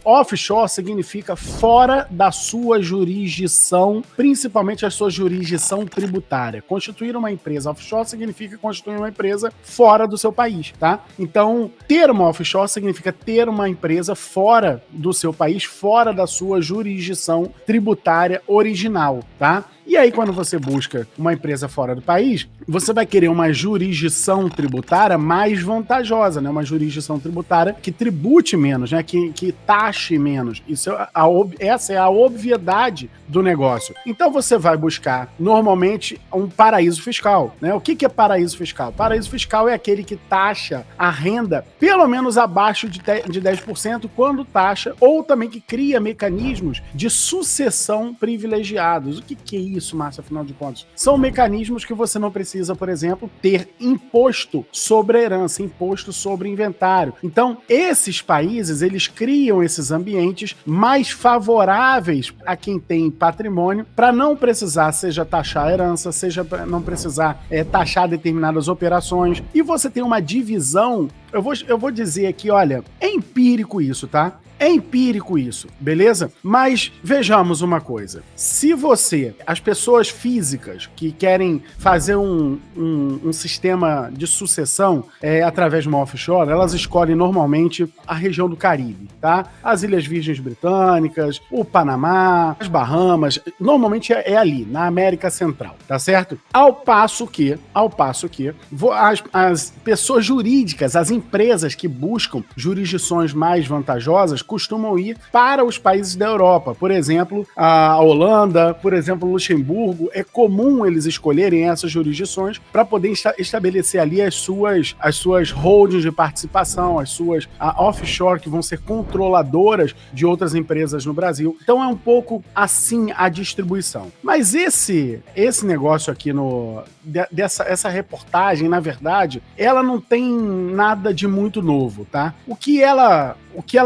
Offshore significa fora da sua jurisdição, principalmente a sua jurisdição tributária. Constituir uma empresa offshore significa constituir uma empresa fora do seu país, tá? Então, ter uma offshore significa ter uma empresa fora do seu país, fora da sua jurisdição tributária original, tá? E aí, quando você busca uma empresa fora do país, você vai querer uma jurisdição tributária mais vantajosa, né? Uma jurisdição tributária que tribute menos, né? Que taxe menos. Essa é a obviedade do negócio. Então, você vai buscar, normalmente, um paraíso fiscal, né? O que é paraíso fiscal? Paraíso fiscal é aquele que taxa a renda pelo menos abaixo de 10% quando taxa, ou também que cria mecanismos de sucessão privilegiados. O que é isso, Márcio, afinal de contas? São mecanismos que você não precisa, por exemplo, ter imposto sobre a herança, imposto sobre inventário. Então, esses países, eles criam esses ambientes mais favoráveis a quem tem patrimônio para não precisar, seja taxar a herança, seja não precisar taxar determinadas operações. E você tem uma divisão, eu vou dizer aqui, olha, é empírico isso, tá? É empírico isso, beleza? Mas vejamos uma coisa. Se as pessoas físicas que querem fazer um sistema de sucessão através de uma offshore, elas escolhem normalmente a região do Caribe, tá? As Ilhas Virgens Britânicas, o Panamá, as Bahamas, normalmente é ali, na América Central, tá certo? Ao passo que as pessoas jurídicas, as empresas que buscam jurisdições mais vantajosas, costumam ir para os países da Europa. Por exemplo, a Holanda, por exemplo, Luxemburgo. É comum eles escolherem essas jurisdições para poder estabelecer ali as suas holdings de participação, as suas offshore, que vão ser controladoras de outras empresas no Brasil. Então é um pouco assim a distribuição. Mas esse negócio aqui essa reportagem, na verdade, ela não tem nada de muito novo, tá? O que ela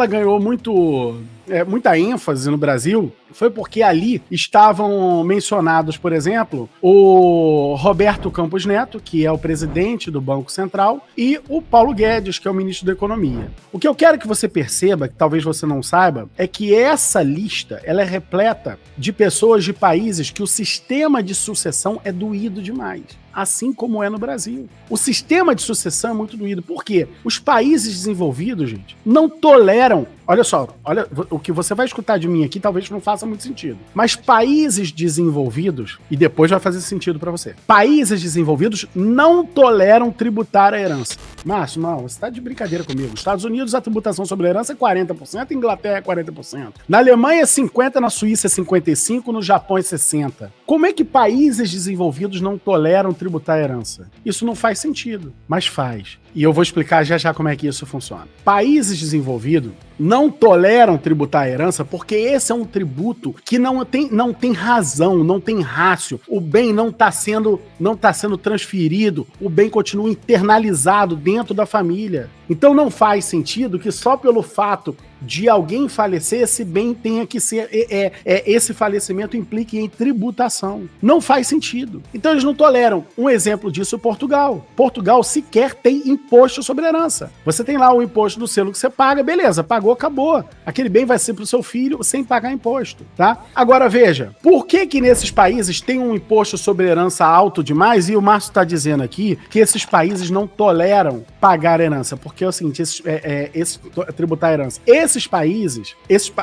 ganhou muita ênfase no Brasil foi porque ali estavam mencionados, por exemplo, o Roberto Campos Neto, que é o presidente do Banco Central, e o Paulo Guedes, que é o ministro da Economia. O que eu quero que você perceba, que talvez você não saiba, é que essa lista ela é repleta de pessoas de países que o sistema de sucessão é doído demais. Assim como é no Brasil. O sistema de sucessão é muito doído. Por quê? Os países desenvolvidos, gente, não toleram... Olha só, o que você vai escutar de mim aqui talvez não faça muito sentido. Mas países desenvolvidos, e depois vai fazer sentido pra você, países desenvolvidos não toleram tributar a herança. Márcio, não, você tá de brincadeira comigo. Nos Estados Unidos a tributação sobre a herança é 40%, Inglaterra é 40%. Na Alemanha é 50%, na Suíça é 55%, no Japão é 60%. Como é que países desenvolvidos não toleram tributar a herança? Isso não faz sentido, mas faz. E eu vou explicar já como é que isso funciona. Países desenvolvidos não toleram tributar a herança porque esse é um tributo que não tem razão, não tem rácio. O bem não está sendo transferido, o bem continua internalizado dentro da família. Então não faz sentido que só pelo fato de alguém falecer, esse bem tenha que ser... esse falecimento implique em tributação. Não faz sentido. Então eles não toleram. Um exemplo disso é Portugal. Portugal sequer tem imposto sobre herança. Você tem lá o imposto do selo que você paga, beleza, pagou, acabou. Aquele bem vai ser pro seu filho sem pagar imposto, tá? Agora veja, por que nesses países tem um imposto sobre herança alto demais? E o Márcio está dizendo aqui que esses países não toleram pagar herança, porque é o seguinte, tributar a herança. Esses países,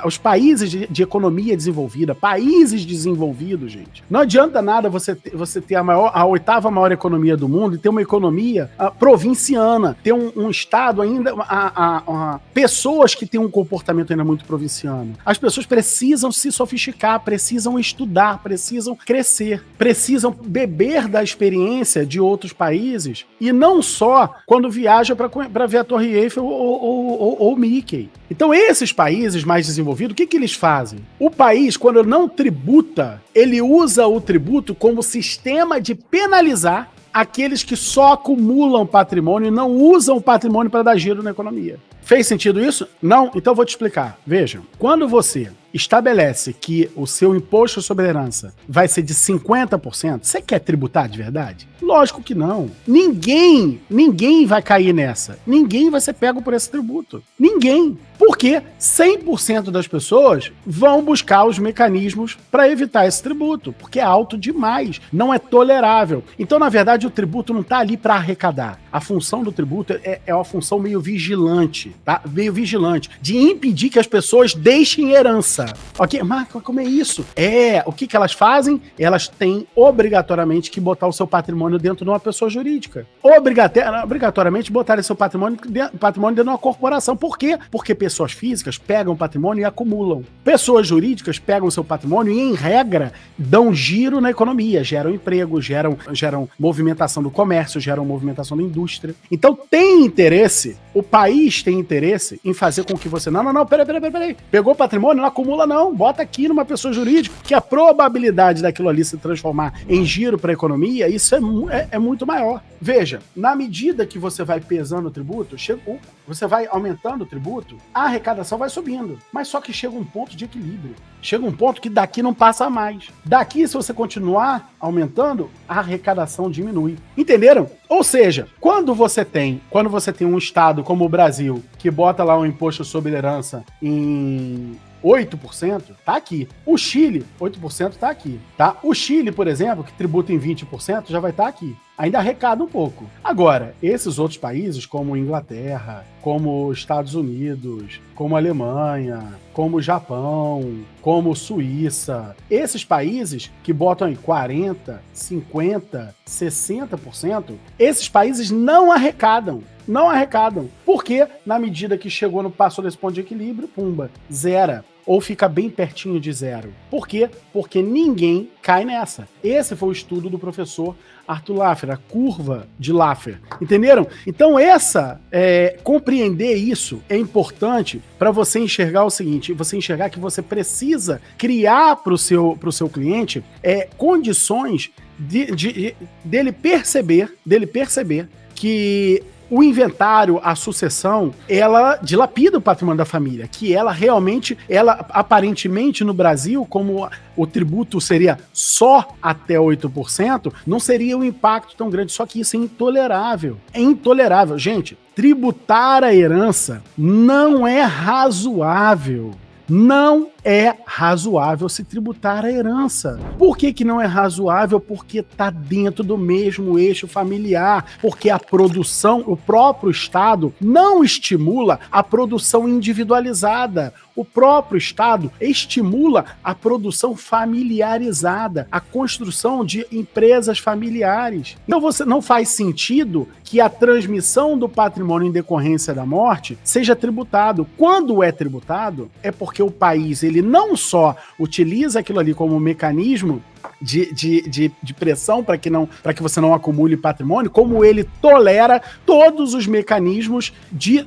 os países de economia desenvolvida, países desenvolvidos, gente, não adianta nada você ter a oitava maior economia do mundo e ter uma economia provinciana, ter um estado ainda, pessoas que têm um comportamento ainda muito provinciano. As pessoas precisam se sofisticar, precisam estudar, precisam crescer, precisam beber da experiência de outros países e não só quando viaja para ver a Torre Eiffel ou Mickey. Então, esses países mais desenvolvidos, o que eles fazem? O país, quando não tributa, ele usa o tributo como sistema de penalizar aqueles que só acumulam patrimônio e não usam o patrimônio para dar giro na economia. Fez sentido isso? Não? Então eu vou te explicar. Vejam, quando você estabelece que o seu imposto sobre herança vai ser de 50%, você quer tributar de verdade? Lógico que não. Ninguém vai cair nessa. Ninguém vai ser pego por esse tributo. Ninguém. Por Porque 100% das pessoas vão buscar os mecanismos para evitar esse tributo, porque é alto demais, não é tolerável. Então, na verdade, o tributo não está ali para arrecadar. A função do tributo é uma função meio vigilante, tá? Meio vigilante, de impedir que as pessoas deixem herança. Ok? Mas como é isso? O que elas fazem? Elas têm obrigatoriamente que botar o seu patrimônio dentro de uma pessoa jurídica. Obrigatoriamente botar seu patrimônio dentro de uma corporação. Por quê? Porque pessoas físicas pegam patrimônio e acumulam. Pessoas jurídicas pegam o seu patrimônio e, em regra, dão giro na economia, geram emprego, geram movimentação do comércio, geram movimentação da indústria. Então tem interesse, o país tem interesse em fazer com que você... Não, peraí. Pegou patrimônio, não acumula não, bota aqui numa pessoa jurídica, que a probabilidade daquilo ali se transformar em giro para a economia, isso é muito maior. Veja, na medida que você vai pesando o tributo, você vai aumentando o tributo, a arrecadação vai subindo. Mas só que chega um ponto de equilíbrio. Chega um ponto que daqui não passa mais. Daqui, se você continuar aumentando, a arrecadação diminui. Entenderam? Ou seja, quando você tem um estado como o Brasil, que bota lá um imposto sobre herança em 8%, tá aqui. O Chile, 8% tá aqui, tá? O Chile, por exemplo, que tributa em 20%, já vai estar aqui. Ainda arrecada um pouco. Agora, esses outros países, como Inglaterra, como Estados Unidos, como Alemanha, como Japão, como Suíça, esses países que botam em 40%, 50%, 60%, esses países não arrecadam. Não arrecadam. Porque, na medida que passou desse ponto de equilíbrio, pumba, zera. Ou fica bem pertinho de zero. Por quê? Porque ninguém cai nessa. Esse foi o estudo do professor Arthur Laffer, a curva de Laffer. Entenderam? Então, compreender isso é importante para você enxergar o seguinte, você enxergar que você precisa criar para o seu cliente condições dele perceber que o inventário, a sucessão, ela dilapida o patrimônio da família, que ela aparentemente no Brasil, como o tributo seria só até 8%, não seria um impacto tão grande, só que isso é intolerável. É intolerável. Gente, tributar a herança não é razoável. Não é razoável se tributar a herança. Por que não é razoável? Porque está dentro do mesmo eixo familiar, porque a produção, o próprio Estado não estimula a produção individualizada. O próprio Estado estimula a produção familiarizada, a construção de empresas familiares. Então não faz sentido que a transmissão do patrimônio em decorrência da morte seja tributado. Quando é tributado, é porque o país ele não só utiliza aquilo ali como um mecanismo de pressão para que você não acumule patrimônio, como ele tolera todos os mecanismos de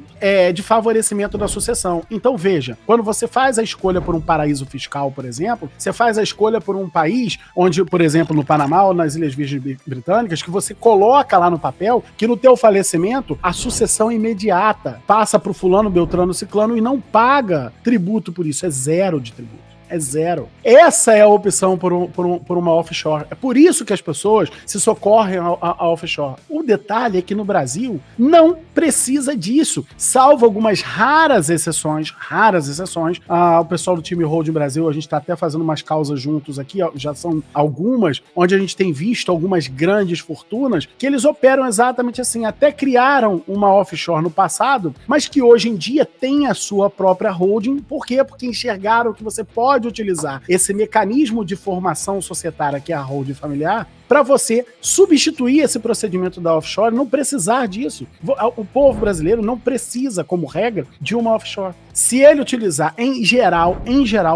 favorecimento da sucessão. Então veja, quando você faz a escolha por um paraíso fiscal, por exemplo, você faz a escolha por um país onde, por exemplo, no Panamá ou nas Ilhas Virgens Britânicas, que você coloca lá no papel que no teu falecimento a sucessão é imediata, passa para o fulano, beltrano, ciclano e não paga tributo por isso, é zero de tributo. É zero. Essa é a opção por uma offshore. É por isso que as pessoas se socorrem a offshore. O detalhe é que no Brasil não precisa disso, salvo algumas raras exceções. O pessoal do time Holding Brasil, a gente está até fazendo umas causas juntos aqui, já são algumas, onde a gente tem visto algumas grandes fortunas que eles operam exatamente assim, até criaram uma offshore no passado, mas que hoje em dia tem a sua própria holding. Por quê? Porque enxergaram que você pode utilizar esse mecanismo de formação societária que é a holding familiar para você substituir esse procedimento da offshore, não precisar disso. O povo brasileiro não precisa, como regra, de uma offshore. Se ele utilizar, em geral,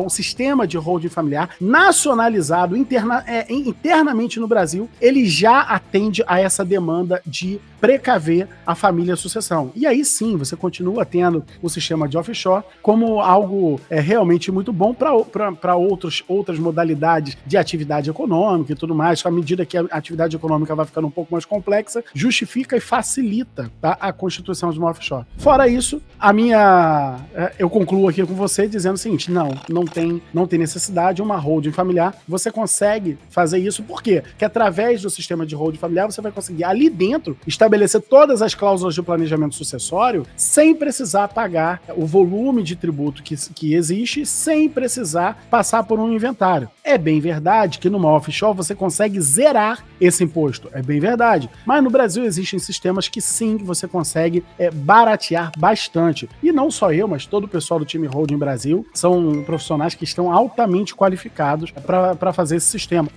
o sistema de holding familiar nacionalizado internamente no Brasil, ele já atende a essa demanda de precaver a família e a sucessão. E aí sim, você continua tendo o sistema de offshore como algo realmente muito bom para outras modalidades de atividade econômica e tudo mais, à medida que a atividade econômica vai ficando um pouco mais complexa, justifica e facilita, tá, a constituição de uma offshore. Fora isso, eu concluo aqui com você dizendo o seguinte, não tem necessidade, uma holding familiar, você consegue fazer isso, por quê? Porque através do sistema de holding familiar, você vai conseguir ali dentro estabelecer todas as cláusulas de planejamento sucessório sem precisar pagar o volume de tributo que existe, sem precisar passar por um inventário. É bem verdade que numa offshore você consegue zerar esse imposto, é bem verdade, mas no Brasil existem sistemas que sim, que você consegue baratear bastante. E não só eu, mas todo o pessoal do time Holding Brasil são profissionais que estão altamente qualificados para fazer esse sistema.